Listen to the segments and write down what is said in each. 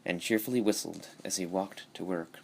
and cheerfully whistled as he walked to work.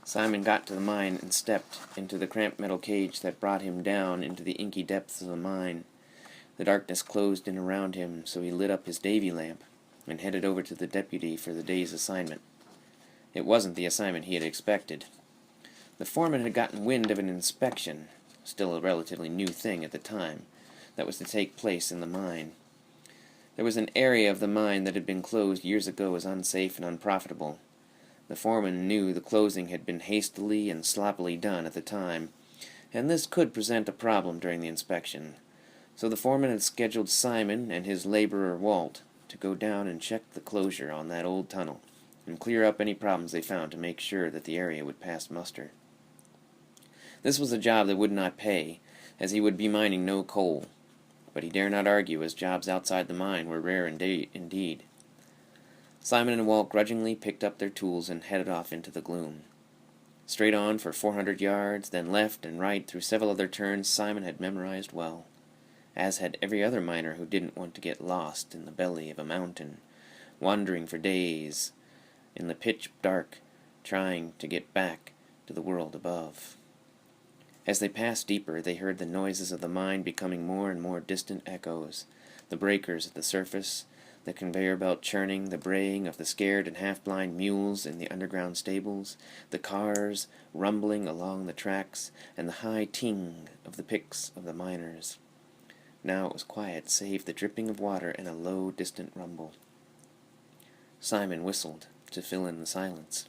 Simon got to the mine and stepped into the cramped metal cage that brought him down into the inky depths of the mine. The darkness closed in around him, so he lit up his Davy lamp and headed over to the deputy for the day's assignment. It wasn't the assignment he had expected. The foreman had gotten wind of an inspection, still a relatively new thing at the time, that was to take place in the mine. There was an area of the mine that had been closed years ago as unsafe and unprofitable. The foreman knew the closing had been hastily and sloppily done at the time, and this could present a problem during the inspection. So the foreman had scheduled Simon and his laborer Walt to go down and check the closure on that old tunnel, and clear up any problems they found to make sure that the area would pass muster. This was a job that would not pay, as he would be mining no coal, but he dare not argue, as jobs outside the mine were rare indeed. Simon and Walt grudgingly picked up their tools and headed off into the gloom. Straight on for 400 yards, then left and right through several other turns Simon had memorized well, as had every other miner who didn't want to get lost in the belly of a mountain, wandering for days in the pitch dark, trying to get back to the world above. As they passed deeper, they heard the noises of the mine becoming more and more distant echoes, the breakers at the surface, the conveyor belt churning, the braying of the scared and half-blind mules in the underground stables, the cars rumbling along the tracks, and the high ting of the picks of the miners. Now it was quiet, save the dripping of water and a low, distant rumble. Simon whistled to fill in the silence.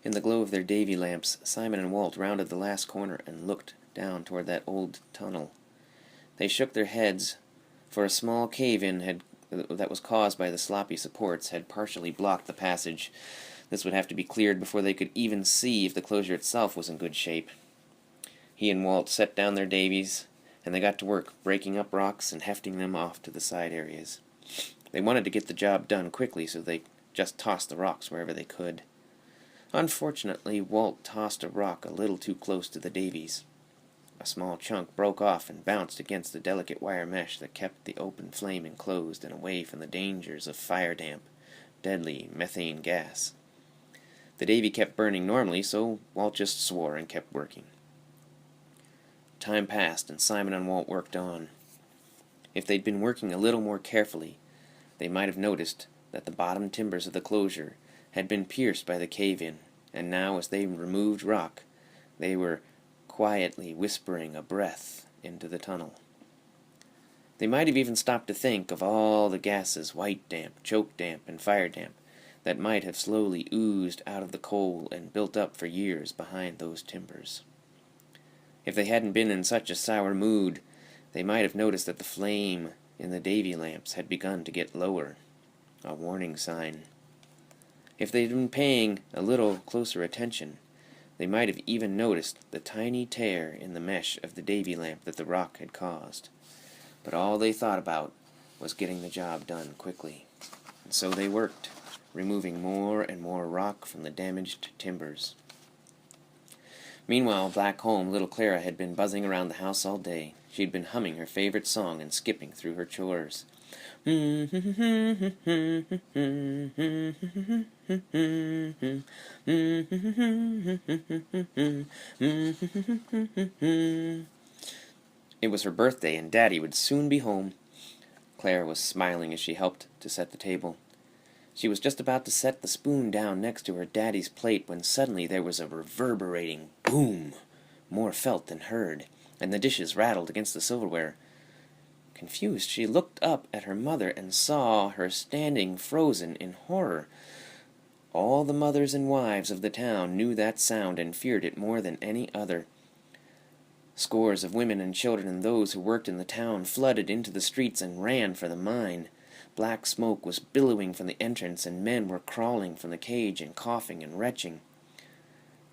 In the glow of their Davy lamps, Simon and Walt rounded the last corner and looked down toward that old tunnel. They shook their heads, for a small cave-in that was caused by the sloppy supports had partially blocked the passage. This would have to be cleared before they could even see if the closure itself was in good shape. He and Walt set down their Davies, and they got to work breaking up rocks and hefting them off to the side areas. They wanted to get the job done quickly, so they just tossed the rocks wherever they could. Unfortunately, Walt tossed a rock a little too close to the Davies. A small chunk broke off and bounced against the delicate wire mesh that kept the open flame enclosed and away from the dangers of fire damp, deadly methane gas. The Davy kept burning normally, so Walt just swore and kept working. Time passed, and Simon and Walt worked on. If they'd been working a little more carefully, they might have noticed that the bottom timbers of the closure had been pierced by the cave-in, and now as they removed rock, they were quietly whispering a breath into the tunnel. They might have even stopped to think of all the gases, white damp, choke damp, and fire damp, that might have slowly oozed out of the coal and built up for years behind those timbers. If they hadn't been in such a sour mood, they might have noticed that the flame in the Davy lamps had begun to get lower, a warning sign. If they'd been paying a little closer attention, they might have even noticed the tiny tear in the mesh of the Davy lamp that the rock had caused. But all they thought about was getting the job done quickly. And so they worked, removing more and more rock from the damaged timbers. Meanwhile, back home, little Clara had been buzzing around the house all day. She'd been humming her favorite song and skipping through her chores. It was her birthday, and Daddy would soon be home. Clara was smiling as she helped to set the table. She was just about to set the spoon down next to her Daddy's plate when suddenly there was a reverberating boom, more felt than heard, and the dishes rattled against the silverware. Confused, she looked up at her mother and saw her standing frozen in horror. All the mothers and wives of the town knew that sound and feared it more than any other. Scores of women and children and those who worked in the town flooded into the streets and ran for the mine. Black smoke was billowing from the entrance, and men were crawling from the cage and coughing and retching.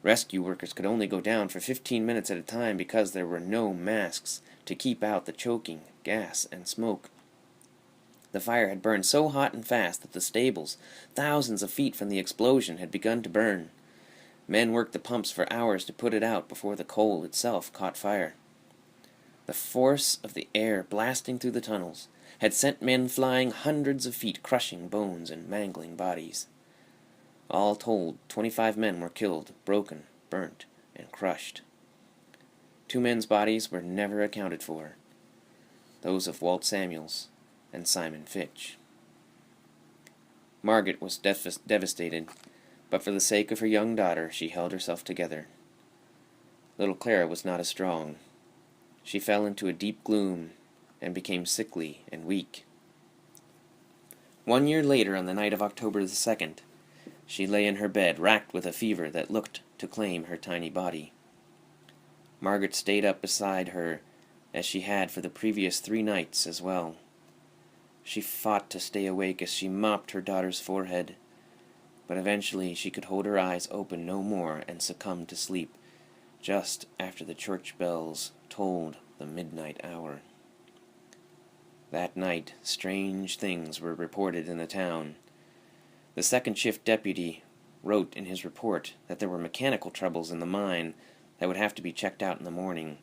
Rescue workers could only go down for 15 minutes at a time because there were no masks to keep out the choking gas and smoke. The fire had burned so hot and fast that the stables, thousands of feet from the explosion, had begun to burn. Men worked the pumps for hours to put it out before the coal itself caught fire. The force of the air blasting through the tunnels had sent men flying hundreds of feet, crushing bones and mangling bodies. All told, 25 men were killed, broken, burnt, and crushed. 2 men's bodies were never accounted for, those of Walt Samuels and Simon Fitch. Margaret was devastated, but for the sake of her young daughter, she held herself together. Little Clara was not as strong. She fell into a deep gloom and became sickly and weak. 1 year later, on the night of October the 2nd, she lay in her bed, racked with a fever that looked to claim her tiny body. Margaret stayed up beside her, as she had for the previous 3 nights as well. She fought to stay awake as she mopped her daughter's forehead, but eventually she could hold her eyes open no more and succumbed to sleep just after the church bells tolled the midnight hour. That night, strange things were reported in the town. The second shift deputy wrote in his report that there were mechanical troubles in the mine that would have to be checked out in the morning.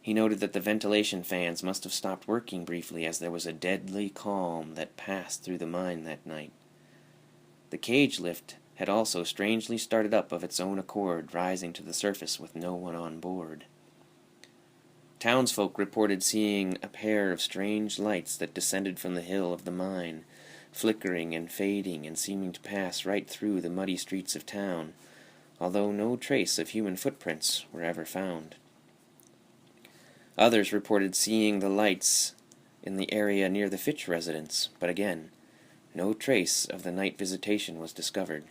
He noted that the ventilation fans must have stopped working briefly, as there was a deadly calm that passed through the mine that night. The cage lift had also strangely started up of its own accord, rising to the surface with no one on board. Townsfolk reported seeing a pair of strange lights that descended from the hill of the mine, flickering and fading and seeming to pass right through the muddy streets of town, although no trace of human footprints were ever found. Others reported seeing the lights in the area near the Fitch residence, but again, no trace of the night visitation was discovered.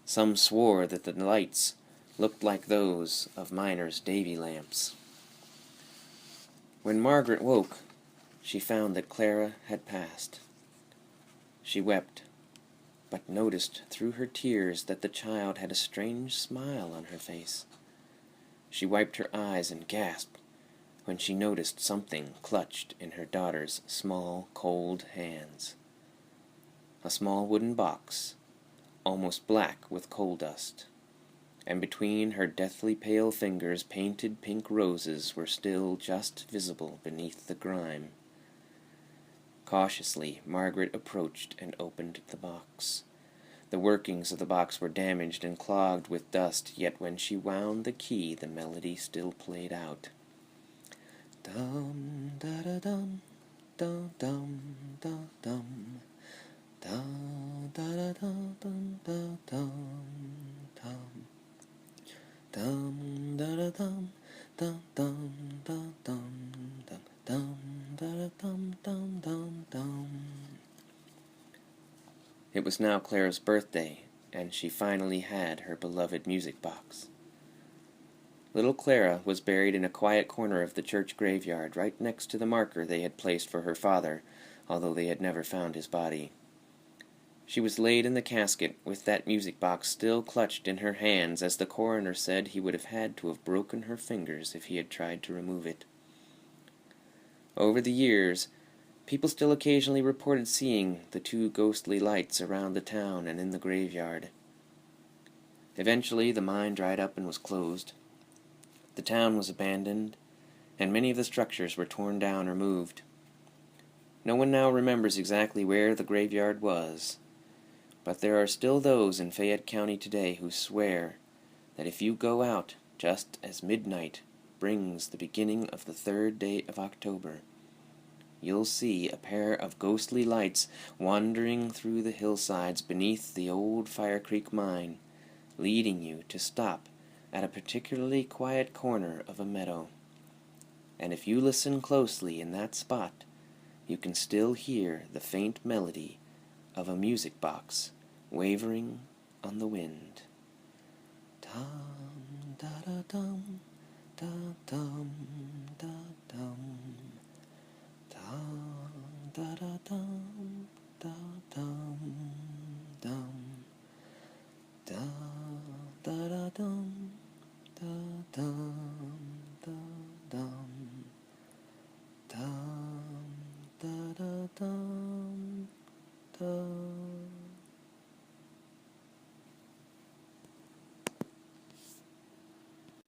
Some swore that the lights looked like those of miners' Davy lamps. When Margaret woke, she found that Clara had passed. She wept, but noticed through her tears that the child had a strange smile on her face. She wiped her eyes and gasped when she noticed something clutched in her daughter's small, cold hands. A small wooden box, almost black with coal dust, and between her deathly pale fingers painted pink roses were still just visible beneath the grime. Cautiously, Margaret approached and opened the box. The workings of the box were damaged and clogged with dust, yet when she wound the key, the melody still played out. Dum da da dum, dum dum da dum, da da da dum dum da dum dum, dum da da dum, dum dum da dum dum, dum da da dum dum dum dum. It was now Clara's birthday, and she finally had her beloved music box. Little Clara was buried in a quiet corner of the church graveyard, right next to the marker they had placed for her father, although they had never found his body. She was laid in the casket, with that music box still clutched in her hands, as the coroner said he would have had to have broken her fingers if he had tried to remove it. Over the years, people still occasionally reported seeing the 2 ghostly lights around the town and in the graveyard. Eventually, the mine dried up and was closed. The town was abandoned, and many of the structures were torn down or moved. No one now remembers exactly where the graveyard was, but there are still those in Fayette County today who swear that if you go out just as midnight brings the beginning of the 3rd day of October, you'll see a pair of ghostly lights wandering through the hillsides beneath the old Fire Creek mine, leading you to stop at a particularly quiet corner of a meadow. And if you listen closely in that spot, you can still hear the faint melody of a music box wavering on the wind. Dum da da dum, da dum da dum, dum da da dum, da dum, dum, da da da dum.